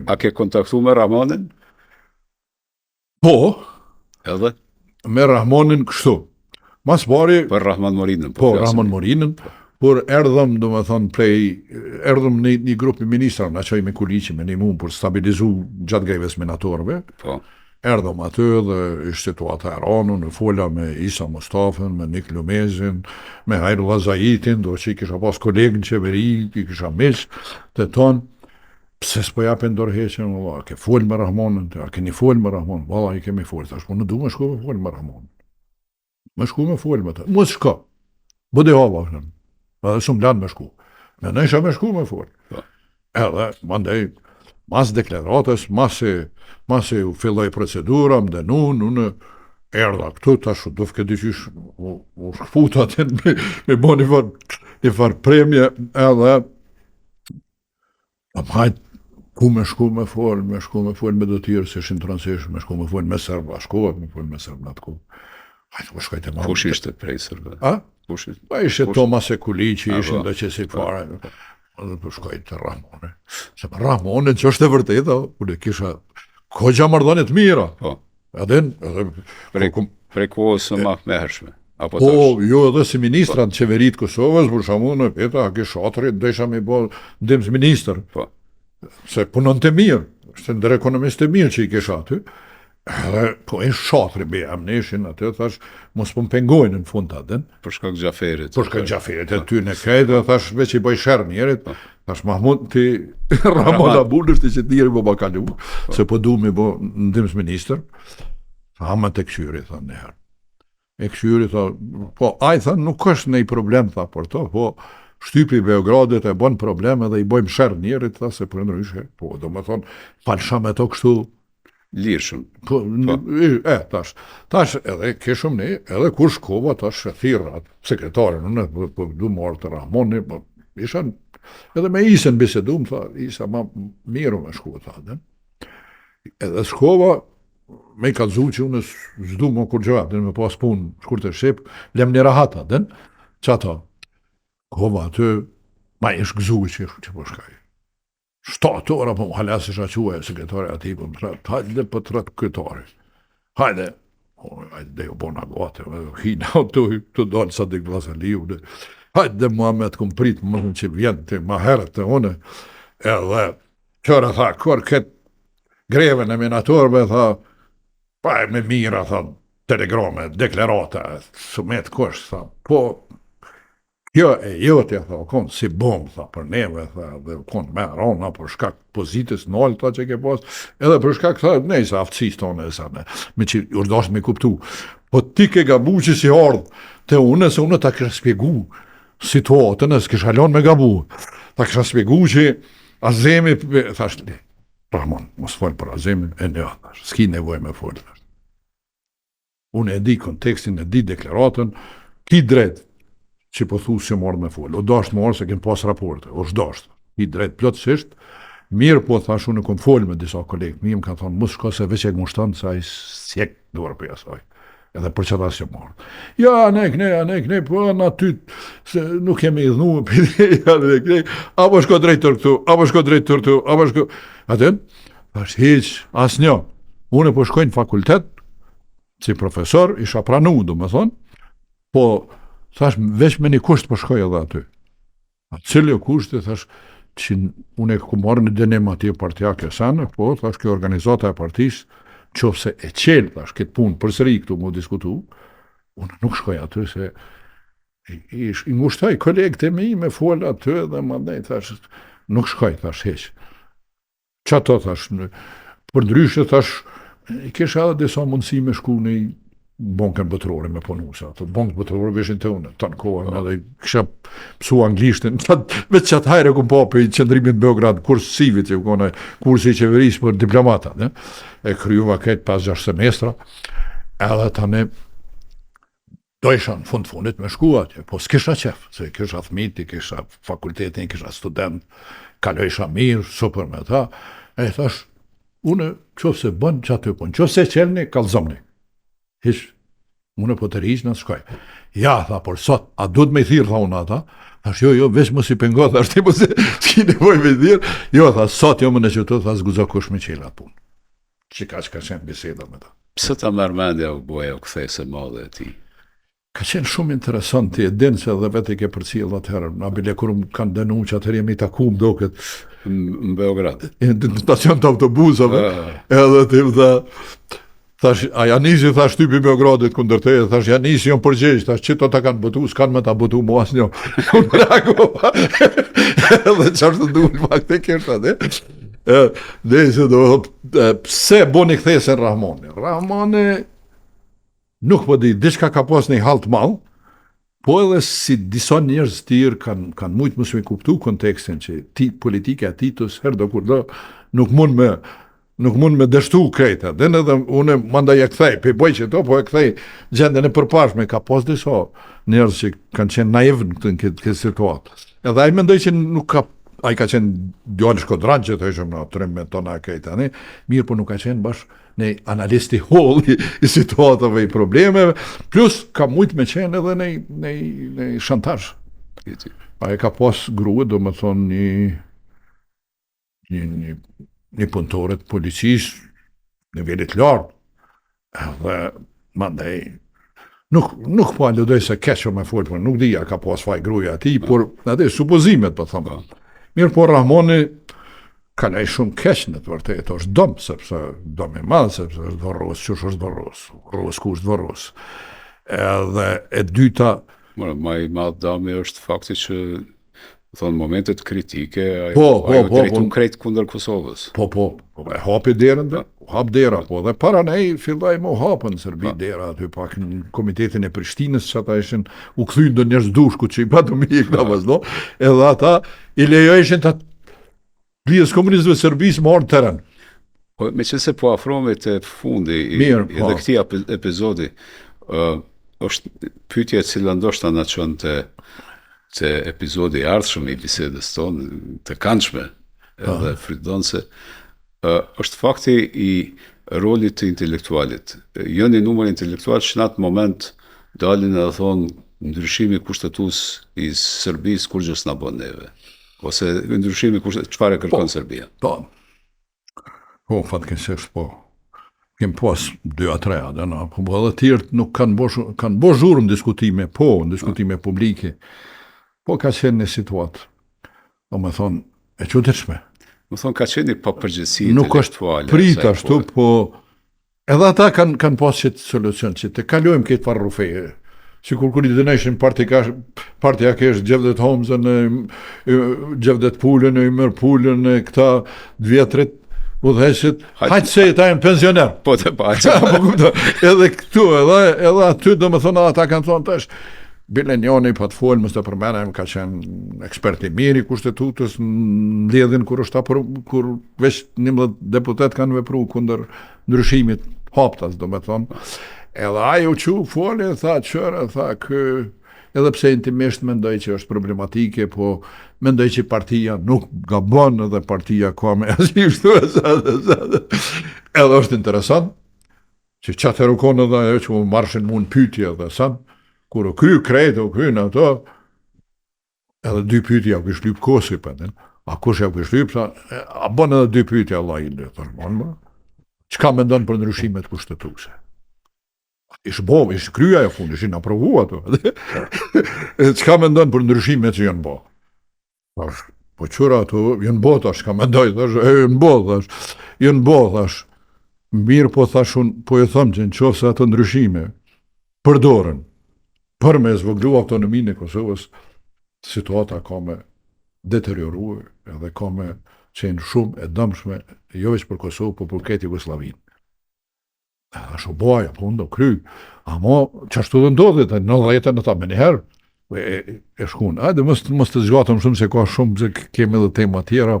A ke kontaktu me Rahmanin? Po, Edhe? me Rahmanin kështu. Mas pari, Për Rahman Morinën. po, Rahman Morinën, por erdhëm, do më thonë, erdhëm një grupi ministra, na qoj me Kuliqi, me një mund, për stabilizu gjatë grevës minatorëve. Po. Erdhëm aty dhe ishte situata e ranu, në fola me Isa Mustafën, me Nik Lumezin, me Hajrullah Zajitin, do që i kisha pas kolegë në qeveri, i kisha mish, të tonë, pse s'po japin dorëheqjen, valla, ke fol me Rahmanin, a keni fol me Rahmanin, valla, i kemi fol, tash, po në du me shku me fol me Rahmanin. Me shku me fol me ta, mos shka, bëde hava, edhe shumë lanë me shku. Në isha me shku me fol. Edhe, mandej, mas deklaratës, masi u filloj procedura, më denu, unë erdha këtu, tash do fke dyqysh u shkfuta atë me bo një farë premje, edhe hajt, ku me shku me fol me do tjërë, se shin transish, me shku me fol me Serba, shkohet me fol me Serba në të ku. Hajt, ku shkajte ma. Kush ishte prej Serba? A? Pa ishe Tomas e Kuliqi, ishin dhe që si fare. Dhe për shkajt të Rahmone. Se për Rahmone, që është e vërteta, unë kisha kogja mardhanit mira. Po. Edhe Prej kohës së ma mehershme. Apo po, tash? jo edhe si ministra në qeverit Kosovës, për shamunë, peta, ke shatërit, desha me bo ndimës minister. Po. Se punon të mirë, është ndër ekonomist të mirë që i kesha aty. Edhe, po e shatëri be amneshin, atë thash, mos po më pengojnë në fund të adën. Për shkak Gjaferit. Për shkak Gjaferit, e ty në kajtë, thash, veç i bëj shërë njerit, thash, Mahmud ti Ramon Abul është që tjeri po bakalu, se po du me bo ndimës minister, hama të këshyri, tha njëherë. E këshyri, tha, po, a i tha, nuk është nej problem, tha, për to, po, shtypi Beogradit e bon problem edhe i bojmë shërë njerit, tha, se për ndryshe, po, do më thonë, falsha me to kështu, Lirshëm. po, tash edhe keshëm ne, edhe kur shkova, tash thirrat, sekretarin, unë, po, du marrë të Rahmoni, po, isha, edhe me Isën bisedum, tha, Isa ma miru me shku, tha, dhe. Edhe shkova, me i kalzu që unë zdu më kur gjëvat, dhe me pas pun, shkur të shqip, lem një rahata, dhe, që ata, kova aty, ma ish gëzu që po shkaj. 7 ora po më halasi shaqua e sekretari ati, po më thratë, hajde për të ratë këtari. Hajde dhe ju bona gate, hina të dalë sa dik vlasa liu, hajde Muhammed këm prit, më thënë që vjen të ma herët të une, edhe qërë tha, kër këtë greve në minatorve, tha, pa e me mira, tha, telegrame, deklarata, sumet kështë, tha, po, kjo e jotja, tha, konë si bombë, tha, për neve, tha, dhe konë me rona, për shkak pozitës nëllë, tha, që ke pas, edhe për shkak, tha, nej, sa aftësis tonë, sa, me që urdash me kuptu. Po ti ke gabu që si ardhë, të une, se une ta kësha spjegu situatën, e s'kisha lon me gabu. Ta kësha spjegu që Azemi, thash, Rahman, mos folë për Azemin, e një, thash, s'ki nevoj me folë, thash. Unë e di kontekstin, e di deklaratën, ki drejt, që po thu si morë me folë. O dasht morë se kem pas raporte, o shdasht. I drejt plotësisht, mirë po thash unë kom folë me disa kolegë, mi më kanë thonë, mos shka se veç e gmushtanë, sa i sjek duar për jasaj. Edhe për që ta si morë. Ja, ne, po në ty, se nuk jemi idhnu, apo shko drejt tër këtu, apo shko drejt tër këtu, apo shko... Atën, thash hiq, as një. Unë po shkojnë fakultet, si profesor, isha pranu, do më thonë, po, thash, veç me një kusht po shkoj edhe aty. A cili o kushti, thash, që unë e ku marrë një denim ati e partijake sanë, po, thash, kjo organizata e partisë, qofse e qelë, thash, këtë punë përsëri këtu mu diskutu, unë nuk shkoj aty, se i ngushtaj kolegët e mi me folë aty, dhe më dhej, thash, nuk shkoj, thash, heq. Qa to, thash, për ndryshe, thash, i kesha edhe disa mundësi me shku një bankën botërore me ponusa, të bankët botërore veshin të une, të në kohën, edhe kësha pësu anglishtin, veç qatë hajre këm papi i qëndrimit Beograd, kurs sivit, që kone kursi i qeverisë për diplomata, ne? E kryuva këtë 5-6 semestra, edhe tani dojsha në fundit me shku atje, po s'kisha qef, se kisha thmiti, kisha fakultetin, kisha student, kalojsha mirë, super me ta, e thash, une qofse bën që aty punë, qofse qelni, kalzomni. Hish, unë po të rish në shkoj. Ja, tha, por sot, a duhet me thirë, tha unë ata, thash, jo, veç mos i pengo, thash, ti mos s'ki nevoj me thirë, jo, tha, sot jo më në qëtë, tha, s'guzo kush me qela punë. Që ka qenë biseda me ta. Pse ta merr mendja u boja u kthese madhe e ti? Ka qenë shumë interesant, ti e dinë se dhe vetë i ke përcjell atëherë, na bile kur më kanë dënu që atëherë jemi taku më doket. Në Beograd. Në stacion të autobusave, edhe ti më tha, thash, a Janisi, thash, typi Beogradit kundër te, thash, Janisi jon përgjegjë, thash, qëto ta kanë botu, s'kanë me ta botu mu asnjë. Unë reagova, edhe çfarë të duhet fakte kërta, ne? Dhe se do, pse boni kthesen Rahmoni? Rahmoni nuk po di, diçka ka pas një halt mall, po edhe si disa njerëz tjerë kanë mujt mos me kuptu kontekstin që politika e Titos herë do kur do nuk mund me dështu krejta. Dhe edhe unë mandaj e kthej, pe boj që to, po e kthej gjendën e përpashme, ka pas disa njerëz që kanë qenë naiv në këtë situatë. Edhe ai mendoj që nuk ka, ai ka qenë djalë shkodran që të ishëm në 13 tona krejta, ne? Mirë, po nuk ka qenë bash në analisti hol i situatave i problemeve, plus ka mujt me qenë edhe në shantazh. A e ka pas grua, do më thonë një punëtore të policisë në nivelit lartë. Dhe mandej nuk po aludoj se keqo me folë, por nuk dija ka pas faj gruja ati, por atë supozimet po thëmë. Mirë, po Rahmoni ka lej shumë keq në të vërtet, është dëmë, sepse dëmë i madhë, sepse është dvorros, qësh është dvorros, dvorros ku është dvorros. Edhe e dyta... Ma i madhë dëmi është fakti që thonë momentet kritike, ajo drejtun krejt kundër Kosovës. Po, e hapi derën dhe, hap dera, po, dhe para nej fillaj më hapën Serbi dera, aty pak në komitetin e Prishtinës, që ata ishin u kthy ndë njerëz dushku që i pa të mi këta vazhdo, edhe ata i lejojshin të Lidhës Komunistëve Serbisë më orë teren. Me që se po afrome të fundi edhe këti epizodi, është pyetja e cila ndoshta na çon te epizodi i ardhshëm i bisedës tonë, të këndshme edhe frydonse, është fakti i rolit të intelektualit. Jo një numër intelektual që në atë moment dalin edhe thonë ndryshimi kushtetues i Serbisë kur gjës na bën neve. Ose ndryshimi çfarë kërkon Serbia. Po, fatkeqësisht po. Kem pas 2-3 adana, po edhe tjerët nuk kanë bo zhurë në diskutime, në diskutime publike. Po ka qenë një situatë, do me thonë, e çuditshme. Më thonë, ka qenë një papërgjësi nuk është prit ashtu, po edhe ata kanë pas qëtë solucion, që të kalojmë këtë farë rufeje. Si kur i dënëshin partija kesh Gjevdet Homzën, Gjevdet Pullën, i mërë Pullën, këta 2-3 udhëheqit, hajtë se ta jenë pensioner. Po të pa. Edhe këtu, edhe aty, do me thonë, ata kanë thonë tash, bile njoni pa të folë, mështë të përmenem, ka qenë ekspert i miri kushtetutës, në lidhin kur veç 11 deputet kanë vepru kundër ndryshimit haptas, do me thonë. Edhe ajo që folë, tha qërë, tha edhe pse intimisht mendoj që është problematike, po mendoj që partia nuk gabon edhe partia ka me asishtu edhe është interesant, që qatë herukon edhe ajo që më marshin mund pytje edhe sanë, kur o kry krejtë, o kry në ato, edhe 2 pytja u këshlyp kosi për den, a kush ja u këshlyp, a bon edhe 2 pytja Allah i le, qka me ndonë për ndryshimet kushtetuse? Ishë kryja e fund, ishin aprovu ato. Qka me ndonë për ndryshimet që janë bo? Po qëra ato, janë bo, thash, ka me ndoj, thash, janë bo, thash, mirë po thash unë, po e thëmë që në qofë se ato ndryshime, përdorën, për me zvoglu autonominë e Kosovës, situata ka me deterioru, edhe ka me qenë shumë e dëmshme, jo veç për Kosovë, po për këtë Jugoslavinë. A shu boja, po ndo kry, amo qashtu dhe ndodhët, në dhejta në ta me njëherë, e shkun, ajde mos të zgjatëm shumë se ka shumë, se kemi dhe tema tjera,